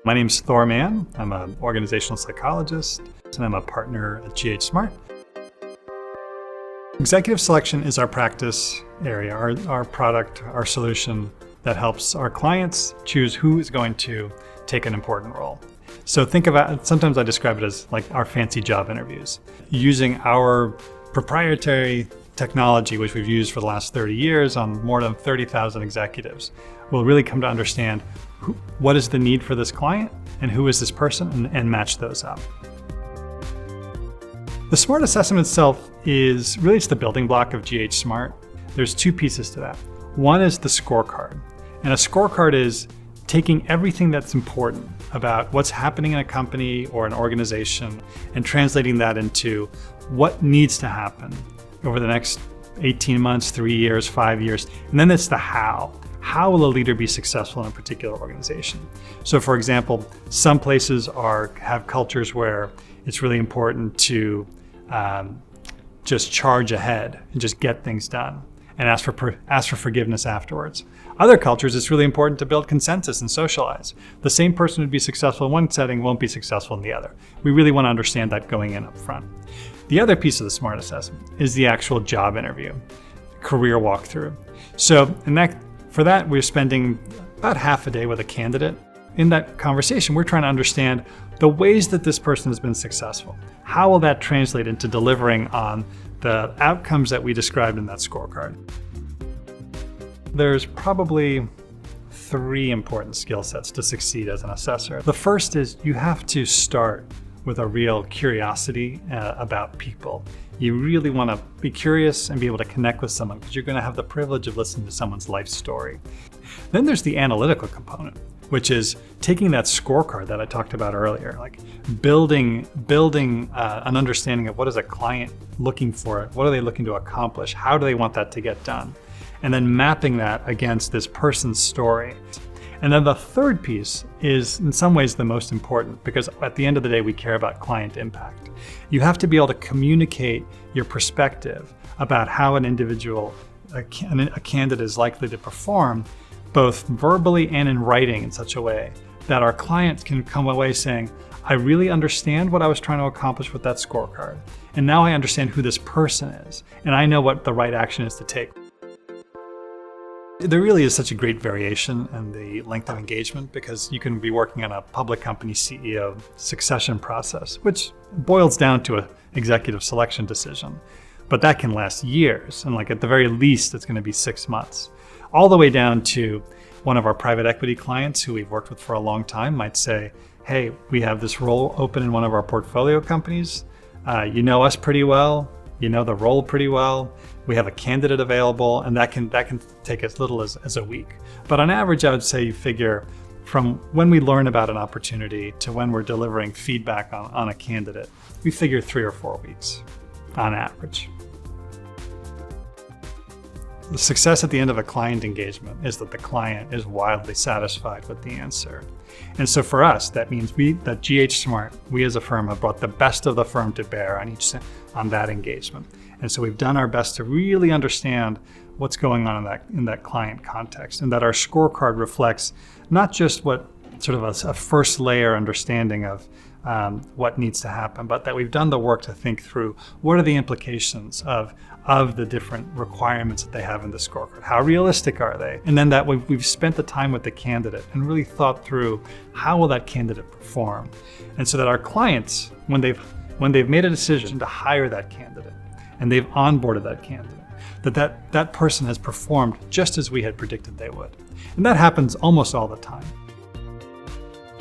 My name's Thor Mann. I'm an organizational psychologist, and I'm a partner at ghSMART. Executive selection is our practice area, our product, our solution that helps our clients choose who is going to take an important role. So think about it, sometimes I describe it as like our fancy job interviews. Using our proprietary technology, which we've used for the last 30 years on more than 30,000 executives, we'll really come to understand what is the need for this client and who is this person, and match those up. The SMART assessment itself is really it's the building block of ghSMART. There's two pieces to that. One is the scorecard. And a scorecard is taking everything that's important about what's happening in a company or an organization and translating that into what needs to happen over the next 18 months, 3 years, 5 years. And then it's the how. How will a leader be successful in a particular organization? So for example, some places have cultures where it's really important to just charge ahead and just get things done and ask for forgiveness afterwards. Other cultures, it's really important to build consensus and socialize. The same person who'd be successful in one setting won't be successful in the other. We really want to understand that going in up front. The other piece of the SMART assessment is the actual job interview, career walkthrough. So for that, we're spending about half a day with a candidate. In that conversation, we're trying to understand the ways that this person has been successful. How will that translate into delivering on the outcomes that we described in that scorecard? There's probably 3 important skill sets to succeed as an assessor. The first is you have to start with a real curiosity about people. You really want to be curious and be able to connect with someone because you're going to have the privilege of listening to someone's life story. Then there's the analytical component, which is taking that scorecard that I talked about earlier, like building an understanding of what is a client looking for, what are they looking to accomplish, how do they want that to get done, and then mapping that against this person's story. And then the third piece is in some ways the most important because at the end of the day, we care about client impact. You have to be able to communicate your perspective about how an individual, a candidate is likely to perform, both verbally and in writing in such a way that our clients can come away saying, I really understand what I was trying to accomplish with that scorecard. And now I understand who this person is. And I know what the right action is to take. There really is such a great variation in the length of engagement because you can be working on a public company CEO succession process, which boils down to an executive selection decision. But that can last years. And like at the very least, it's going to be 6 months. All the way down to one of our private equity clients who we've worked with for a long time might say, hey, we have this role open in one of our portfolio companies. You know us pretty well. You know the role pretty well. We have a candidate available, and that can take as little as a week. But on average, I would say you figure from when we learn about an opportunity to when we're delivering feedback on a candidate, we figure 3 or 4 weeks on average. The success at the end of a client engagement is that the client is wildly satisfied with the answer. And so for us, that means that ghSMART, we as a firm have brought the best of the firm to bear on that engagement. And so we've done our best to really understand what's going on in that client context, and that our scorecard reflects not just what sort of a first layer understanding of what needs to happen, but that we've done the work to think through what are the implications of the different requirements that they have in the scorecard. How realistic are they? And then that we've spent the time with the candidate and really thought through how will that candidate perform? And so that our clients, when they've made a decision to hire that candidate and they've onboarded that candidate, that person has performed just as we had predicted they would. And that happens almost all the time.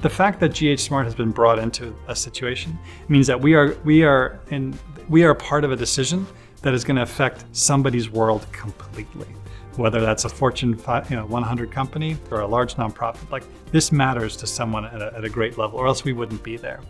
The fact that ghSMART has been brought into a situation means that we are part of a decision that is going to affect somebody's world completely. Whether that's a Fortune 100 company or a large nonprofit, like this matters to someone at a great level, or else we wouldn't be there.